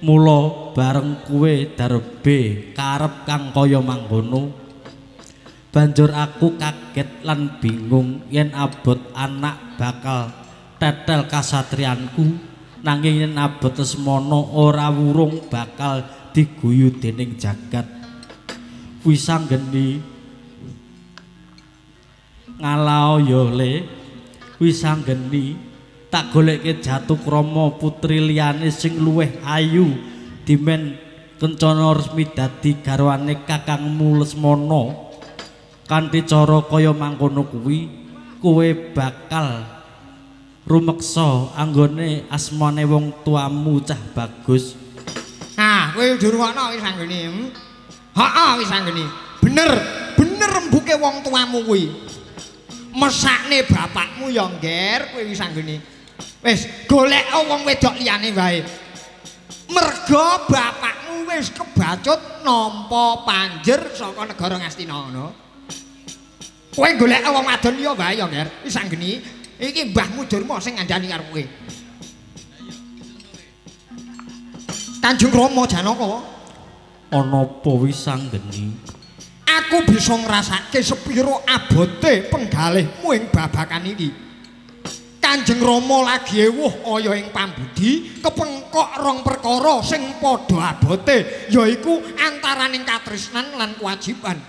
Mula bareng kuwe darbe karep kang kaya mangkono banjur aku kaget lan bingung yen abot anak bakal tetel kasatrianku nanging yen abot Lesmana ora wurung bakal diguyu dening jagat. Wisanggeni ngalao ya le wisanggeni tak goleke Jatukrama putri liyane sing luwih ayu dimen Kencana resmi dadi garwane kakangmu Lesmana. Kanthi cara kaya mangkono kuwi kowe bakal rumeksa anggone asmane wong tuamu cah bagus. Nah, kowe durungokno Wisanggeni. Heeh Wisanggeni. Bener rembuke wong tuamu kuwi. Mesakne bapakmu ya ngger kowe Wisanggeni. Wis golek wong wedok liyane wae. Merga bapakmu wis kebacut nampa panjer saka negara Ngastina ngono. Kowe golek wong wadon liya wae ya ngger Wisanggeni. Iki mbahmu Durma sing ngandani karo kowe. Kanjeng Rama Janaka. Ana apa Wisanggeni? Aku bisa ngrasake sepiro abote penggalihmu ing babakan iki. Kanjeng Rama lagi ewuh kaya ing pambudi kepengkok rong perkara sing padha abote yaiku antaraning katresnan lan kewajiban.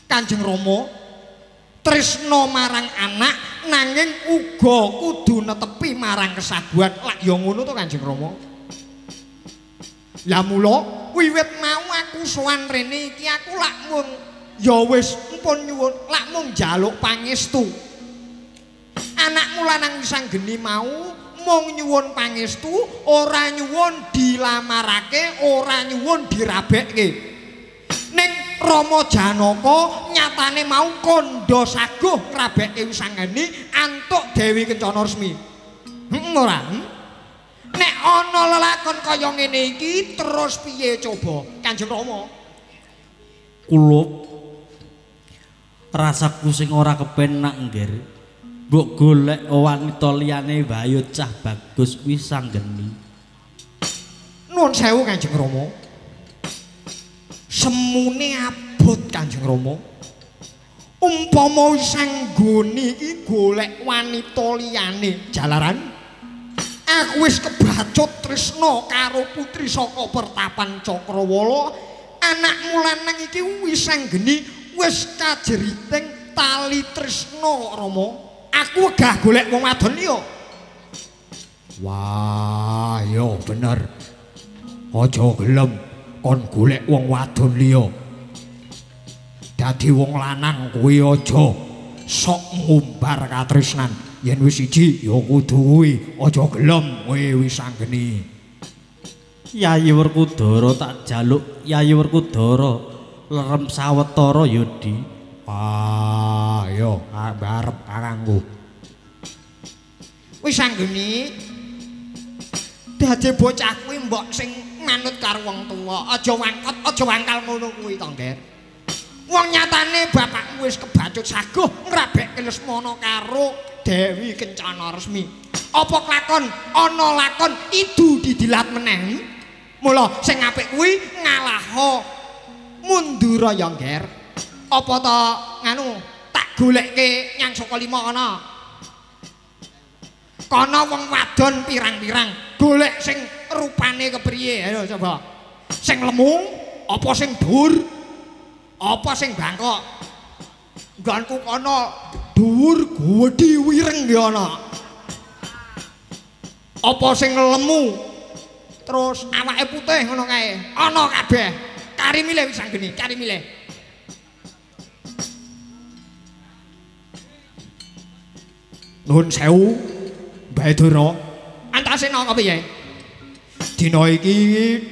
Kanjeng Rama tresna marang anak nanging uga kudu netepi marang kesaguhan. Lak ya ngono to Kanjeng Rama. Lah mula wiwit mau aku sowan rene iki aku lak mung ya wis mpun nyuwun lak mung njaluk pangestu. Anakmu lanang Wisanggeni mau mung nyuwun pangestu, ora nyuwun dilamarake, ora nyuwun dirabekke. Ning Rama Janaka nyatane mau kandha saguh ngrabekke Wisanggeni antuk Dewi Kencana Resmi. Ora? Nek ana lelakon kaya ngene iki terus piye coba Kanjeng Rama? Kulup rasaku sing ora kepenak ngger. Mbok golek wanita liyane wae cah bagus Wisanggeni. Nuwun sewu Kanjeng Rama. Semune abot Kanjeng Rama. Umpama Wisanggeni iki golek wanita liyane jalaran aku wis kebacut tresna karo putri saka pertapan Cakrawala. Anakmu lanang iki Wisanggeni wis kajeriting tali tresna Rama. Aku wegah golek wong wadon liya. Wah, yo bener. Aja gelem kon golek wong wadon liya. Dadi wong lanang kuwi aja sok ngumbar katresnan. Yen wis siji ya kudu kuwi, aja gelem kowe Wisanggeni. Yayi Werkudara tak jaluk Yayi Werkudara lerem sawetara ya Di. Ah, yo arep kakangku. Wisanggeni dadi bocah kuwi mbok sing manut karo wong tuwa, aja wangkot, aja wangkal ngono kuwi to, Nger. Wong nyatane bapakmu wis kebacut saguh ngrabekke Lesmana karo Dewi Kencana Resmi. Apa kelakon ana lakon idu didilat meneh. Mula sing apik kuwi ngalaha mundura ya, Nger. Apa to nganu tak golekke nyang saka 5 kana. Kana wong wadon pirang-pirang, golek sing rupane kepriye. Ayo coba. Sing lemu, apa sing dhuwur, apa sing bangkok. Nggonku kana dhuwur gedhi wireng ya ana. Apa sing lemu terus awake putih ngono kae. Ana kabeh. Kari milih Wisanggeni, kari milih. Nuwun sewu, Mbah Dara. Antasena kepiye? Dina iki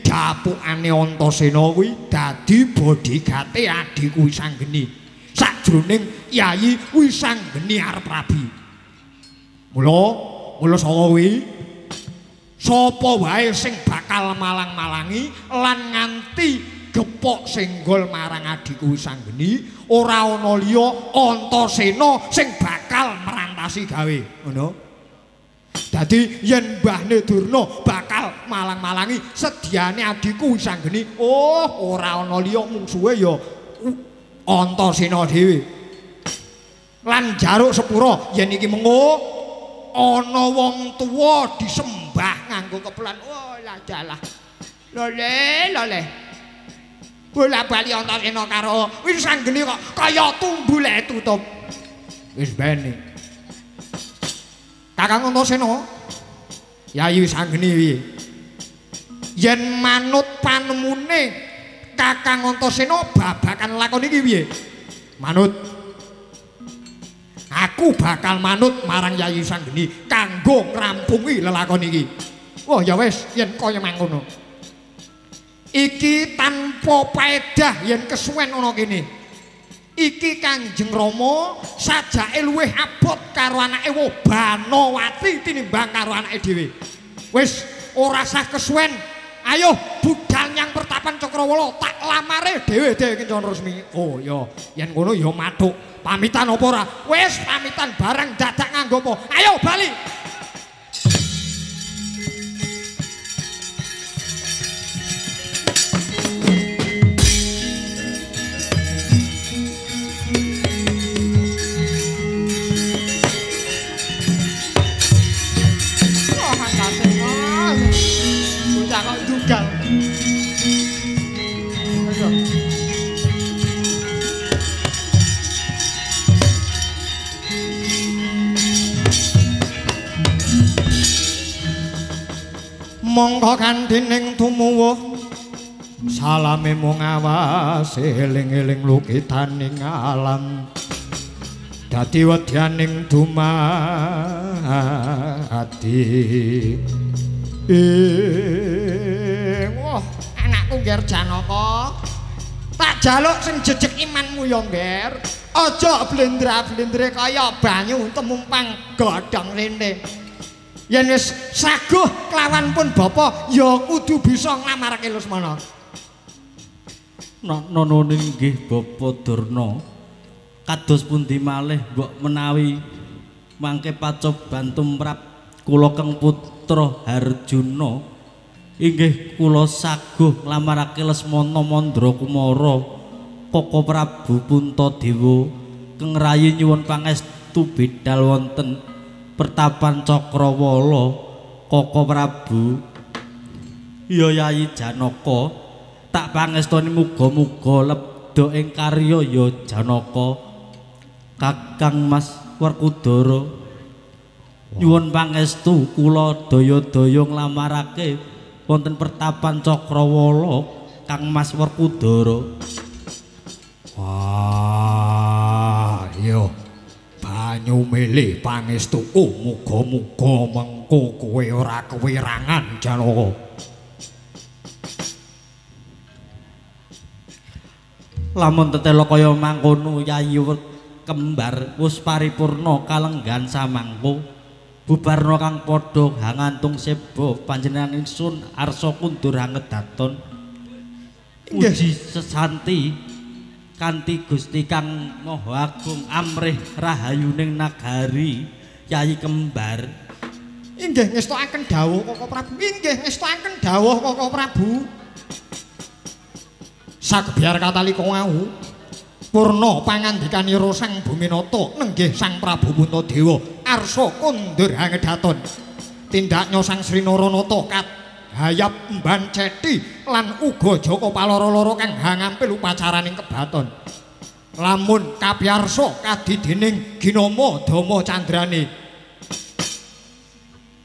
dapukane Antasena kuwi dadi bodyguard-e adhiku Wisanggeni. Sajroning Yayi Wisanggeni arep rabi. Mula saka kuwi sapa wae sing bakal malang-malangi lan nganti gepok senggol marang adhiku Wisanggeni, ora ana liya Antasena sing bakal merantasi gawe, ngono. Dadi yen mbahne Durna bakal malang-malangi sediane adhiku Wisanggeni, oh ora ana liya mungsuhe ya Antasena dhewe. Lan jaruk sepura yen iki mengo ana wong tuwa disembah nganggo kepelan. Oh lah dalah. Lole. Bola bali Antasena karo wis sanggeni kok kaya tumbule tutup. Wis bene. Kakang Antasena. Yayi wis sanggeni piye? Yen manut panemune Kakang Antasena babakan lakon iki piye? Manut. Aku bakal manut marang Yayi Sanggeni kanggo ngrampungi lelakon iki. Wah ya wis yen kaya mangkono. Iki tanpa paedah yen kesuwen ana kene. Iki Kanjeng Rama sajake luwih abot karo anake Banowati tinimbang karo anake dhewe. Wis ora sah kesuwen. Ayo budal nyang pertapan Cakrawala tak lamare dhewe kencan resmi. Oh ya, yen ngono ya mathuk. Pamitan apa ora? Wis pamitan bareng dadak nganggo apa? Ayo bali. Monggo kanthening tumuwuh salame mung awas eling-eling lukitaning alam dadi wedyaning dumati. Wah, anakku Ngger Janaka. Tak jaluk sing jejeg imanmu ya Ngger. Aja blendra-blendre kaya banyu temumpang godhong rene. Yen wis saguh kelawan pun bapa ya kudu bisa nglamarake Lesmana. Nono nggih Bapa Durna. Kados pundi malih mbok menawi mangke pacoban tumrap kula Kang Putra Harjuna inggih kula saguh nglamarake Lesmana Mandra Kumara Koko Prabu Puntadewa keng rayi nyuwun pangestu bidhal wonten pertapan Cakrawala Koko Prabu. Ya Yayi Janaka tak pangestoni muga-muga lebda ing karya ya Janaka. Kakang Mas Werkudara nyuwun pangestu kula daya-daya nglamarake wonten pertapan Cakrawala Kang Mas Werkudara. Wah, iya. Banyu milih pangestuku muga-muga mengko kowe ora kewirangan Janaka. Lamun tetela kaya mangkono Yayi kembar wis paripurna kalenggan samangko bubarna kang padha hangantung seba panjenengan ingsun arsa kundur hangedaton uji sesanti kanthi Gusti Kang Maha Agung amrih rahayuning nagari Yayi kembar. Inggih ngestokaken dawuh Koko Prabu. Inggih ngestokaken dawuh Koko Prabu. Sagebyar katalika wau purna pangandikanira Sang Buminata nenggih Sang Prabu Puntadewa arsa kundur hangedaton. Tindaknya Sang Srinaranata hayap Mban Cethi lan uga Jaka Paloro-loro kang hangampil upacaraning kebaton. Lamun kapiyarsa kadidening ginama dama candrane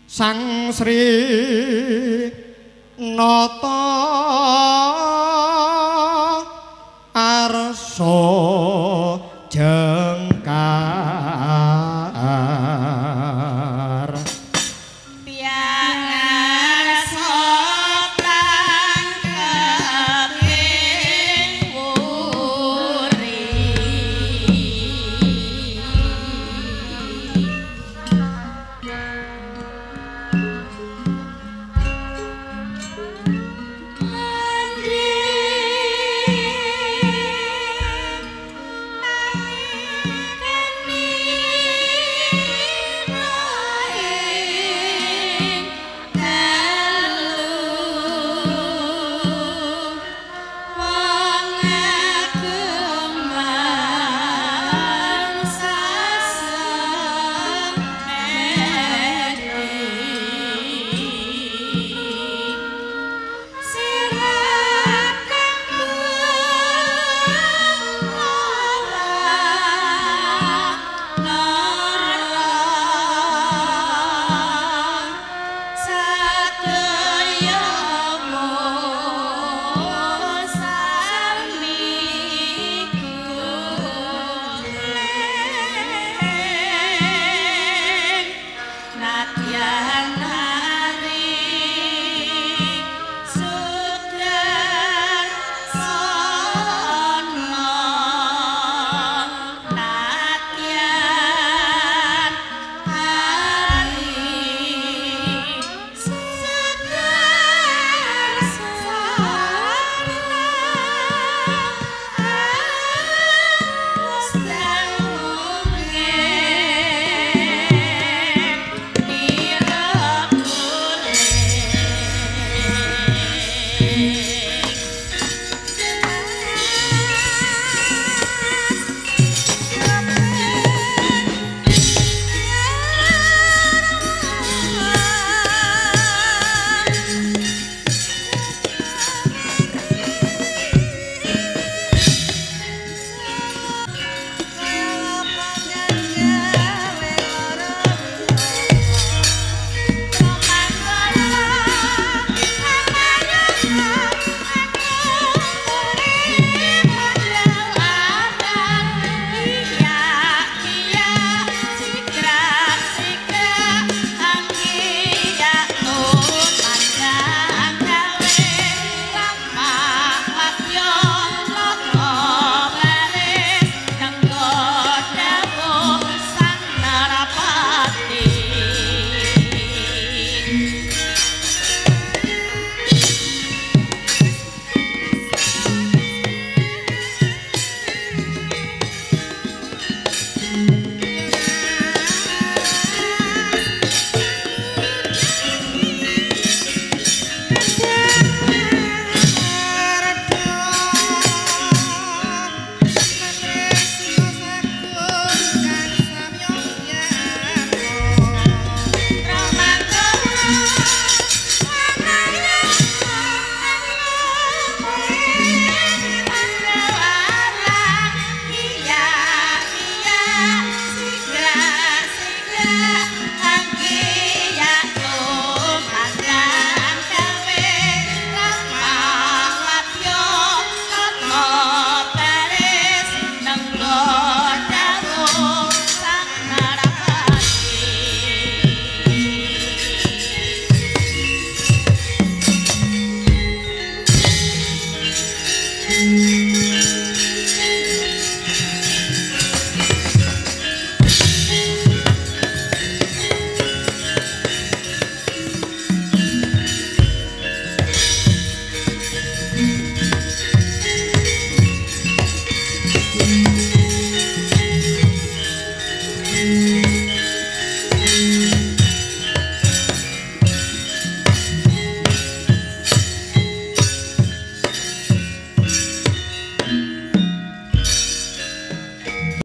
Sang Sri Nata arsa